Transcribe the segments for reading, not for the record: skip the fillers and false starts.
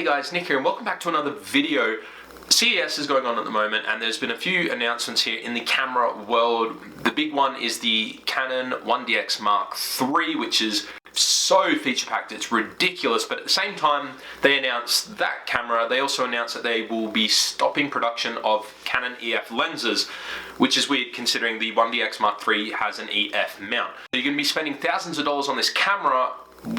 Hey guys, Nick here and welcome back to another video. CES is going on at the moment and there's been a few announcements here in the camera world. The big one is the Canon 1DX Mark III, which is so feature-packed it's ridiculous, but at the same time they announced that camera, they also announced that they will be stopping production of Canon EF lenses, which is weird considering the 1DX Mark III has an EF mount. So you're going to be spending thousands of dollars on this camera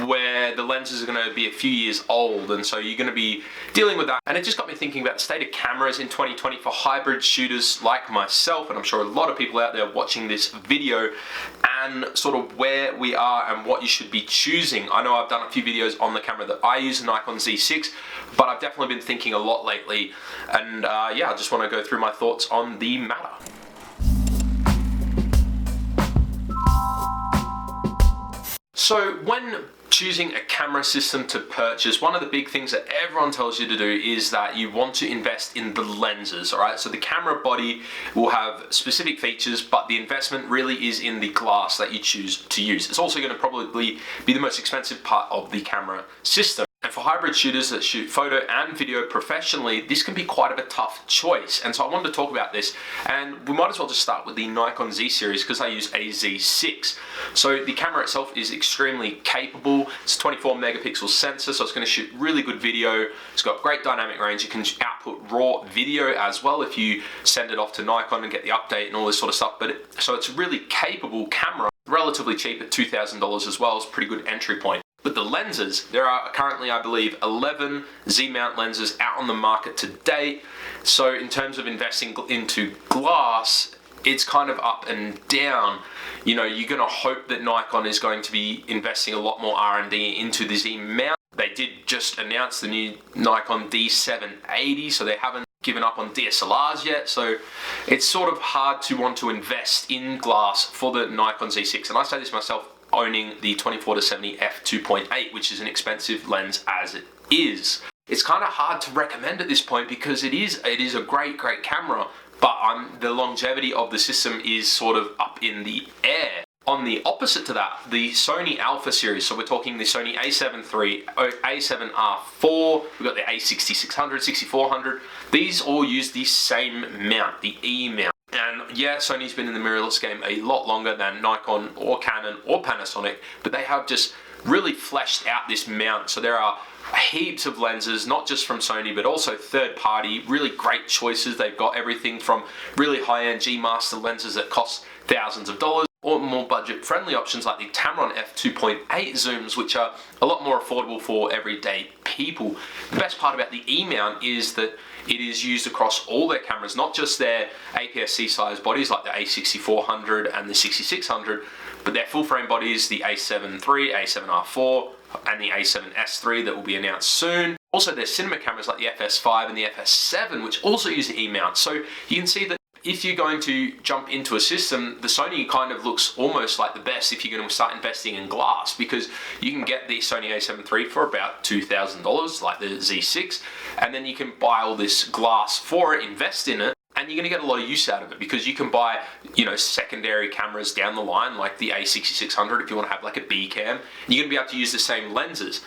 where the lenses are going to be a few years old, and so you're going to be dealing with that. And it just got me thinking about the state of cameras in 2020 for hybrid shooters like myself, and I'm sure a lot of people out there watching this video, and sort of where we are and what you should be choosing. I know I've done a few videos on the camera that I use, a Nikon Z Series, but I've definitely been thinking a lot lately, and yeah, I just want to go through my thoughts on the matter. So when choosing a camera system to purchase, one of the big things that everyone tells you to do is that you want to invest in the lenses, alright? So the camera body will have specific features, but the investment really is in the glass that you choose to use. It's also going to probably be the most expensive part of the camera system. And for hybrid shooters that shoot photo and video professionally, this can be quite of a tough choice. And so I wanted to talk about this, and we might as well just start with the Nikon Z Series because I use a Z6. So the camera itself is extremely capable. It's a 24 megapixel sensor, so it's going to shoot really good video. It's got great dynamic range. You can output raw video as well if you send it off to Nikon and get the update and all this sort of stuff. So it's a really capable camera, relatively cheap at $2,000 as well. It's a pretty good entry point. But the lenses, there are currently, I believe, 11 Z-mount lenses out on the market to date. So in terms of investing into glass, it's kind of up and down. You know, you're going to hope that Nikon is going to be investing a lot more R&D into the Z-mount. They did just announce the new Nikon D780, so they haven't given up on DSLRs yet. So it's sort of hard to want to invest in glass for the Nikon Z6. And I say this myself, owning the 24-70 f2.8, which is an expensive lens as it is. It's kind of hard to recommend at this point because it is a great camera, but the longevity of the system is sort of up in the air. On the opposite to that, the Sony Alpha series, so we're talking the Sony a7 III, a7R4, we've got the a6600, 6400, these all use the same mount, the E mount. And yeah, Sony's been in the mirrorless game a lot longer than Nikon or Canon or Panasonic, but they have just really fleshed out this mount. So there are heaps of lenses, not just from Sony, but also third party, really great choices. They've got everything from really high-end G-Master lenses that cost thousands of dollars, or more budget-friendly options like the Tamron f2.8 zooms, which are a lot more affordable for everyday people. The best part about the E-mount is that it is used across all their cameras, not just their APS-C size bodies like the a6400 and the 6600, but their full-frame bodies, the a7 III, a7R4, and the a7S III that will be announced soon. Also their cinema cameras like the FS5 and the FS7, which also use the E-mount. So you can see that if you're going to jump into a system, the Sony kind of looks almost like the best if you're going to start investing in glass, because you can get the Sony a7 III for about $2,000 like the Z6, and then you can buy all this glass for it, invest in it, and you're going to get a lot of use out of it because you can buy, you know, secondary cameras down the line like the a6600 if you want to have like a B cam. You're going to be able to use the same lenses.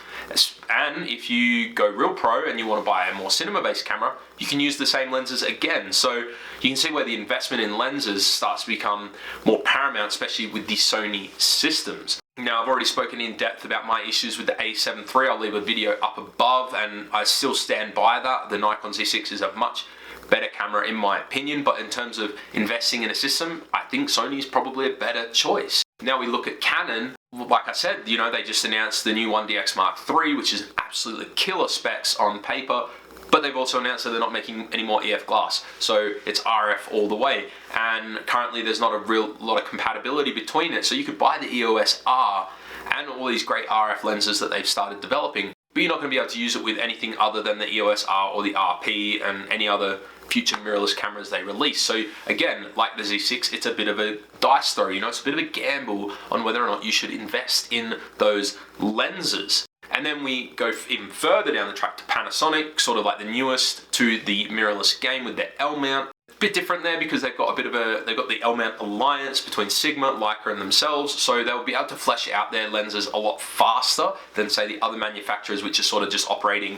And if you go real pro and you want to buy a more cinema-based camera, you can use the same lenses again. So you can see where the investment in lenses starts to become more paramount, especially with the Sony systems. Now, I've already spoken in depth about my issues with the a7 III. I'll leave a video up above, and I still stand by that. The Nikon Z6 is a much better camera in my opinion, but in terms of investing in a system, I think Sony is probably a better choice. Now we look at Canon. Like I said, you know, they just announced the new 1DX Mark III, which is absolutely killer specs on paper, but they've also announced that they're not making any more EF glass, so it's RF all the way, and currently there's not a real lot of compatibility between it. So you could buy the EOS R and all these great RF lenses that they've started developing, but you're not going to be able to use it with anything other than the EOS R or the RP and any other future mirrorless cameras they release. So again, like the Z6, it's a bit of a dice throw, you know, it's a bit of a gamble on whether or not you should invest in those lenses. And then we go even further down the track to Panasonic, sort of like the newest to the mirrorless game with their L mount. bit different there because they've got the L-mount alliance between Sigma, Leica and themselves, so they'll be able to flesh out their lenses a lot faster than say the other manufacturers, which are sort of just operating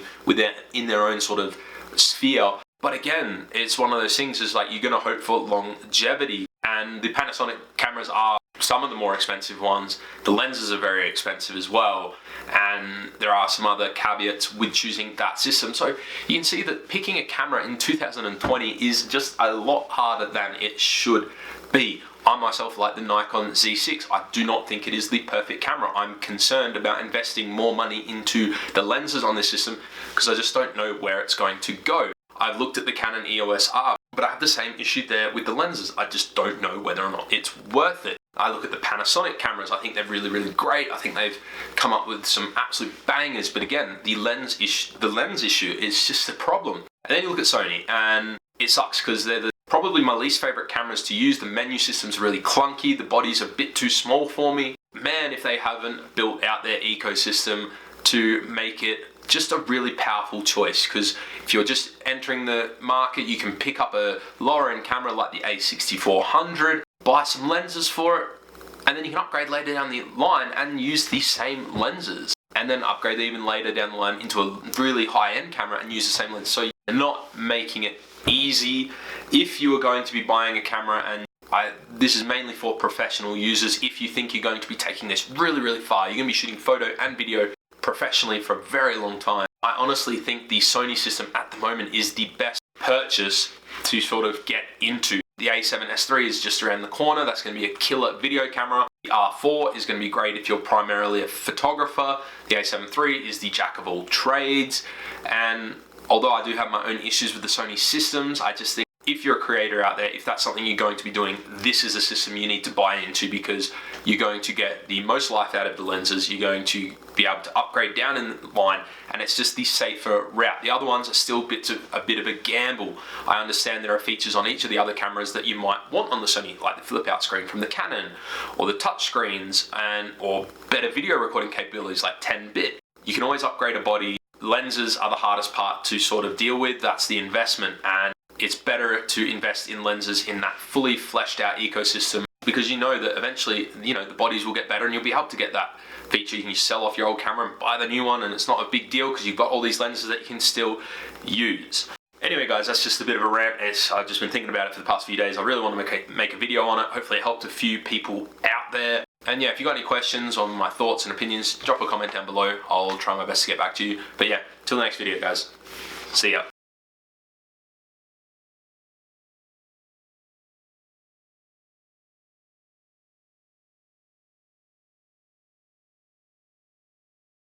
in their own sort of sphere. But again, it's one of those things, is like, you're going to hope for longevity, and the Panasonic cameras are some of the more expensive ones. The lenses are very expensive as well, and there are some other caveats with choosing that system. So you can see that picking a camera in 2020 is just a lot harder than it should be. I myself like the Nikon Z Series. I do not think it is the perfect camera. I'm concerned about investing more money into the lenses on this system because I just don't know where it's going to go. I've looked at the Canon EOS R, but I have the same issue there with the lenses. I just don't know whether or not it's worth it. I look at the Panasonic cameras, I think they're really, really great. I think they've come up with some absolute bangers, but again, the lens issue is just a problem. And then you look at Sony, and it sucks because they're probably my least favorite cameras to use. The menu system's really clunky, the body's a bit too small for me. Man, if they haven't built out their ecosystem to make it just a really powerful choice, because if you're just entering the market, you can pick up a lower end camera like the A6400, buy some lenses for it, and then you can upgrade later down the line and use the same lenses, and then upgrade even later down the line into a really high-end camera and use the same lens. So you're not making it easy. If you are going to be buying a camera, and this is mainly for professional users, if you think you're going to be taking this really, really far, you're going to be shooting photo and video professionally for a very long time, I honestly think the Sony system at the moment is the best purchase to sort of get into. The A7S III is just around the corner. That's going to be a killer video camera. The R4 is going to be great if you're primarily a photographer. The A7 III is the jack of all trades. And although I do have my own issues with the Sony systems, I just think if you're a creator out there, if that's something you're going to be doing, this is a system you need to buy into, because you're going to get the most life out of the lenses. You're going to be able to upgrade down in the line, and it's just the safer route. The other ones are still a bit of a gamble. I understand there are features on each of the other cameras that you might want on the Sony, like the flip out screen from the Canon, or the touch screens, or better video recording capabilities like 10-bit. You can always upgrade a body. Lenses are the hardest part to sort of deal with. That's the investment, and it's better to invest in lenses in that fully fleshed out ecosystem, because you know that eventually, the bodies will get better and you'll be able to get that feature. You can just sell off your old camera and buy the new one, and it's not a big deal because you've got all these lenses that you can still use. Anyway guys, that's just a bit of a rant. I've just been thinking about it for the past few days. I really want to make a video on it. Hopefully it helped a few people out there. And yeah, if you've got any questions on my thoughts and opinions, drop a comment down below. I'll try my best to get back to you. But yeah, till the next video guys. See ya.